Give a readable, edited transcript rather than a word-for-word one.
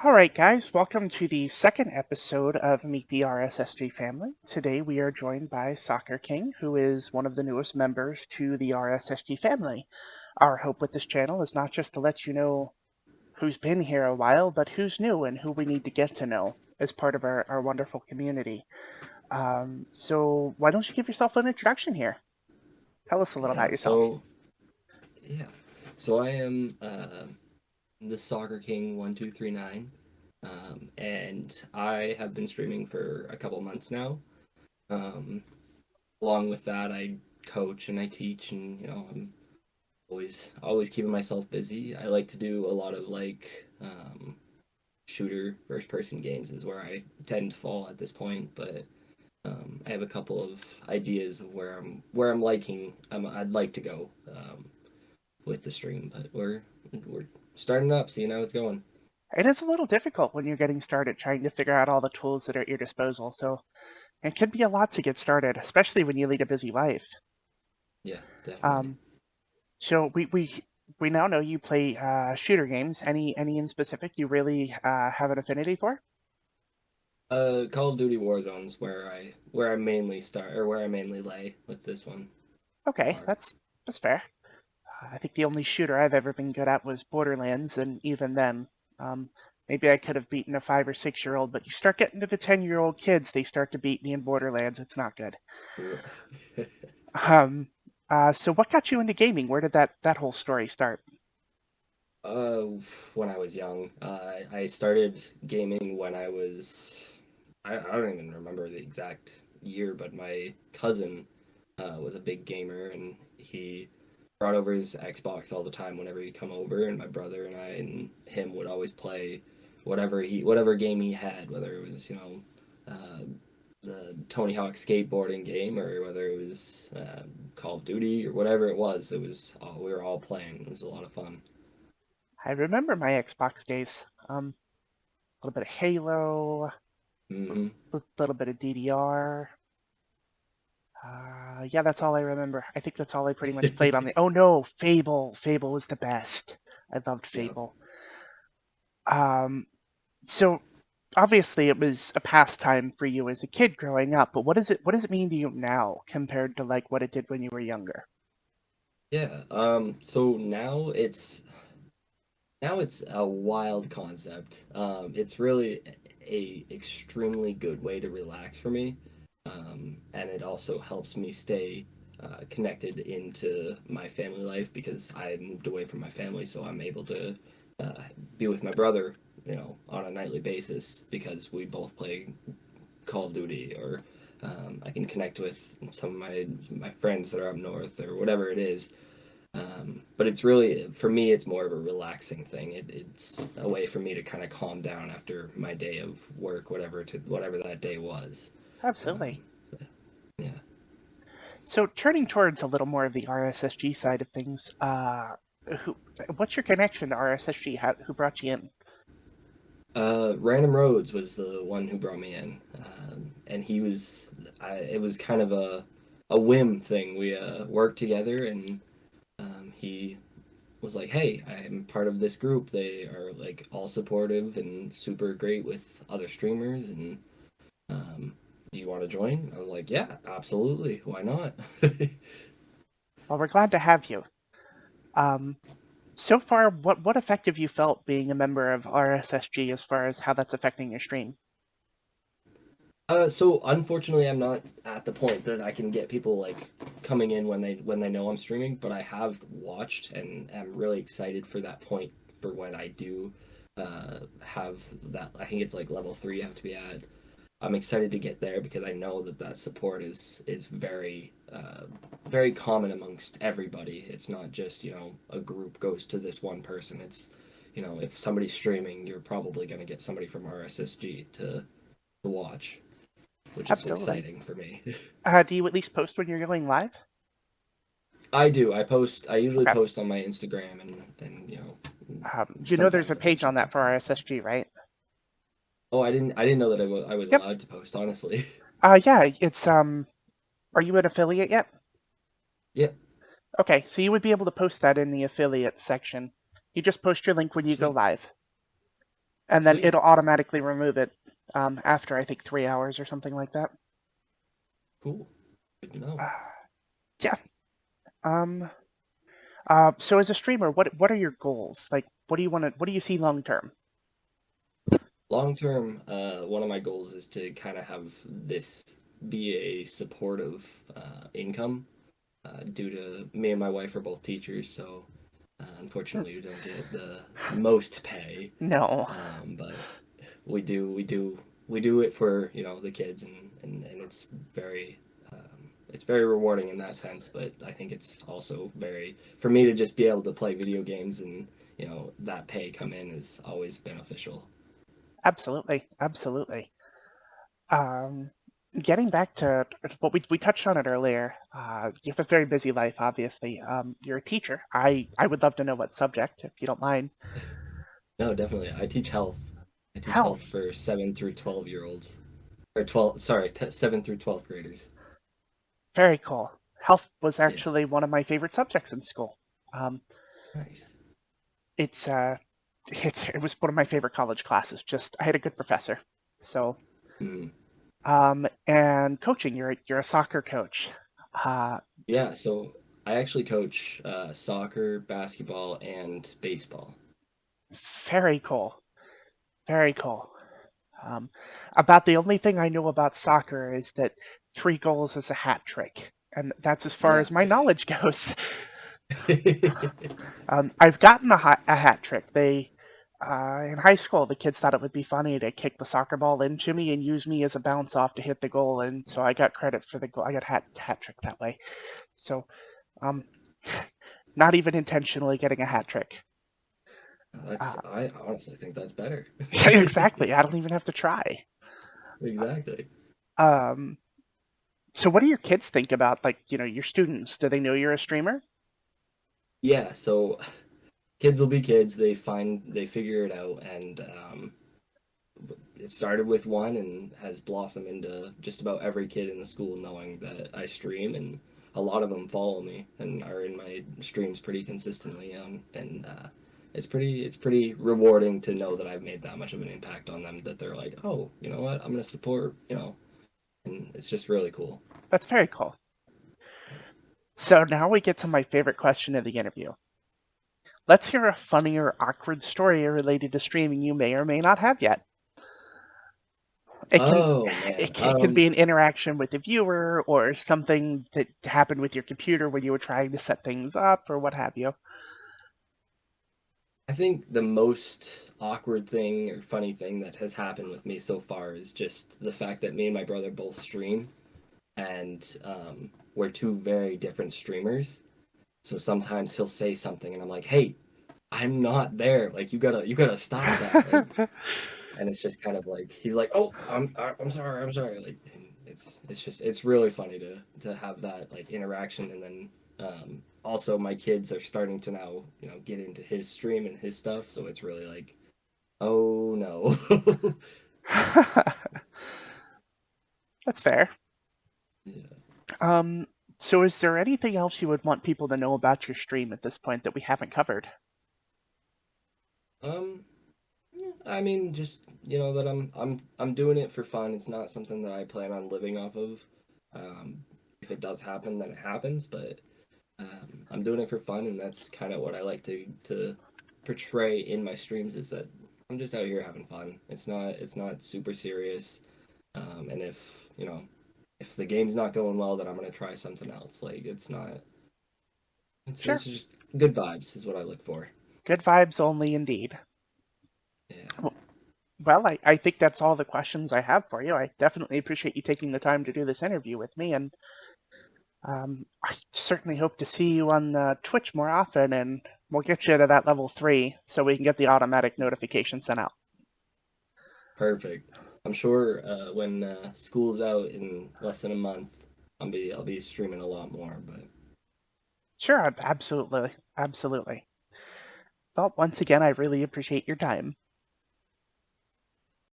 All right, guys, welcome to the second episode of Meet the RSSG family. Today we are joined by Soccer King, who is one of the newest members to the RSSG family. Our hope with this channel is not just to let you know who's been here a while, but who's new and who we need to get to know as part of our wonderful community. So why don't you give yourself an introduction here? Tell us a little about Yeah, yourself. so yeah, so I am the Soccer King 1239, and I have been streaming for a couple months now. Um, Along with that, I coach and I teach, and I'm always keeping myself busy. I like to do a lot of shooter first person games is where I tend to fall at this point, but I have a couple of ideas of where I'm liking I'd like to go. With the stream, but we're starting up, so how it's going. It is a little difficult when you're getting started trying to figure out all the tools that are at your disposal, so it can be a lot to get started, especially when you lead a busy life. Yeah, definitely. Um, so we now know you play shooter games. Any in specific you really have an affinity for? Call of Duty Warzone's where I mainly start or where I mainly lay with this one. Okay, Or that's fair. I think the only shooter I've ever been good at was Borderlands, and even then, um, maybe I could have beaten a 5 or 6 year old. But you start getting to the 10-year-old kids, they start to beat me in Borderlands. It's not good. Um, so what got you into gaming? Where did that whole story start? uh, when I was young, I started gaming when I don't even remember the exact year, but my cousin was a big gamer and he brought over his Xbox all the time whenever he'd come over, and my brother and I and him would always play whatever game he had, whether it was uh, the Tony Hawk skateboarding game or whether it was Call of Duty or whatever it was. We were all playing. It was a lot of fun. I remember my Xbox days. A little bit of Halo, Hmm. a little bit of DDR. Yeah, that's all I remember. I think that's all I pretty much played on the. Oh no, Fable! Fable was the best. I loved Yeah. Fable. Um, so obviously it was a pastime for you as a kid growing up, but what does it mean to you now compared to like what it did when you were younger? Yeah. So now it's a wild concept. It's really a extremely good way to relax for me, and it also helps me stay connected into my family life because I moved away from my family, so I'm able to uh, be with my brother, on a nightly basis because we both play Call of Duty, or I can connect with some of my friends that are up north or whatever it is. But it's really, for me, it's more of a relaxing thing. It's a way for me to kind of calm down after my day of work, whatever that day was. Absolutely. Um, yeah. So turning towards a little more of the RSSG side of things, who, what's your connection to RSSG? Who brought you in? Random Roads was the one who brought me in, and it was kind of a whim thing. We worked together, and he was like, "Hey, I'm part of this group. They are like all supportive and super great with other streamers, and um, do you want to join?" I was like, "Yeah, absolutely. Why not?" Well, we're glad to have you. Um, so far, what effect have you felt being a member of RSSG as far as how that's affecting your stream? So unfortunately, I'm not at the point that I can get people like coming in when they know I'm streaming, but I have watched and am really excited for that point for when I do have that. I think it's like level 3 I have to be at. I'm excited to get there because I know that support is very common amongst everybody. It's not just a group goes to this one person. It's if somebody's streaming, you're probably going to get somebody from RSSG to watch, which is Absolutely. exciting for me. Do you at least post when you're going live? I do. I post. I usually Okay. post on my Instagram and You know there's sometimes a I page post on on that for TikTok. RSSG, right? Oh, I didn't know that I was Yep. allowed to post. Honestly. Yeah, it's are you an affiliate yet? Yeah. Okay, so you would be able to post that in the affiliate section. You just post your link when you go Sweet. live. and then Sweet. it'll automatically remove it after I think 3 hours or something like that. Cool. Good to know. Uh, yeah. Um, so as a streamer, what are your goals? Like, what do you see long term? Long term, one of my goals is to kind of have this be a supportive income. Due to me and my wife are both teachers, so unfortunately we don't get the most pay. No, But we do it for the kids, and it's very rewarding in that sense. But I think it's also very for me to just be able to play video games and that pay come in is always beneficial. absolutely, absolutely. Um, Getting back to what we touched on it earlier, you have a very busy life, obviously. You're a teacher. I would love to know what subject, if you don't mind. No, definitely. I teach health. I teach health Health. for 7 through 12 year olds, or 12. Sorry, 7 through 12th graders. Very cool. Health was Yeah, actually one of my favorite subjects in school. Um, nice. it's it was one of my favorite college classes. Just I had a good professor. So Mm. and coaching, you're a soccer coach. Uh, Yeah, so I actually coach soccer, basketball, and baseball. Very cool. Very cool. Um, about the only thing I know about soccer is that 3 goals is a hat trick, and that's as far Yeah. as my knowledge goes. I've gotten a hat trick. They in high school, the kids thought it would be funny to kick the soccer ball into me and use me as a bounce off to hit the goal, and so I got credit for the goal. I got hat trick that way. So, um, not even intentionally getting a hat trick. That's Uh, I honestly think that's better. exactly. I don't even have to try. Exactly. Um, so, what do your kids think about like your students? Do they know you're a streamer? Yeah, so kids will be kids. They figure it out, and it started with one and has blossomed into just about every kid in the school knowing that I stream, and a lot of them follow me and are in my streams pretty consistently. And it's pretty rewarding to know that I've made that much of an impact on them that they're like, oh, you know what, I'm gonna support, and it's just really cool. That's very cool. So now we get to my favorite question of the interview. Let's hear a funny or awkward story related to streaming you may or may not have yet. It can Oh man, it can be an interaction with the viewer or something that happened with your computer when you were trying to set things up or what have you. I think the most awkward thing or funny thing that has happened with me so far is just the fact that me and my brother both stream, and we're two very different streamers. So sometimes he'll say something, and I'm like, "Hey, I'm not there. Like, you gotta stop that." Like, and it's just kind of like he's like, "Oh, I'm sorry, I'm sorry." Like, and it's really funny to have that like interaction, and then also my kids are starting to now get into his stream and his stuff, so it's really like, oh no. That's fair. Yeah. Um, so is there anything else you would want people to know about your stream at this point that we haven't covered? Um, Yeah, I mean, just that I'm doing it for fun. It's not something that I plan on living off of. Um, if it does happen, then it happens. But I'm doing it for fun, and that's kind of what I like to portray in my streams is that I'm just out here having fun. It's not super serious. And if the game's not going well, then I'm gonna try something else. Like it's not. It's Sure. just good vibes is what I look for. Good vibes only indeed. Yeah, Well, I think that's all the questions I have for you. I definitely appreciate you taking the time to do this interview with me, and I certainly hope to see you on Twitch more often, and we'll get you to that level 3 so we can get the automatic notification sent out. perfect. I'm sure when school's out in less than a month, I'll be streaming a lot more. But Sure, absolutely. Absolutely. Well, once again, I really appreciate your time.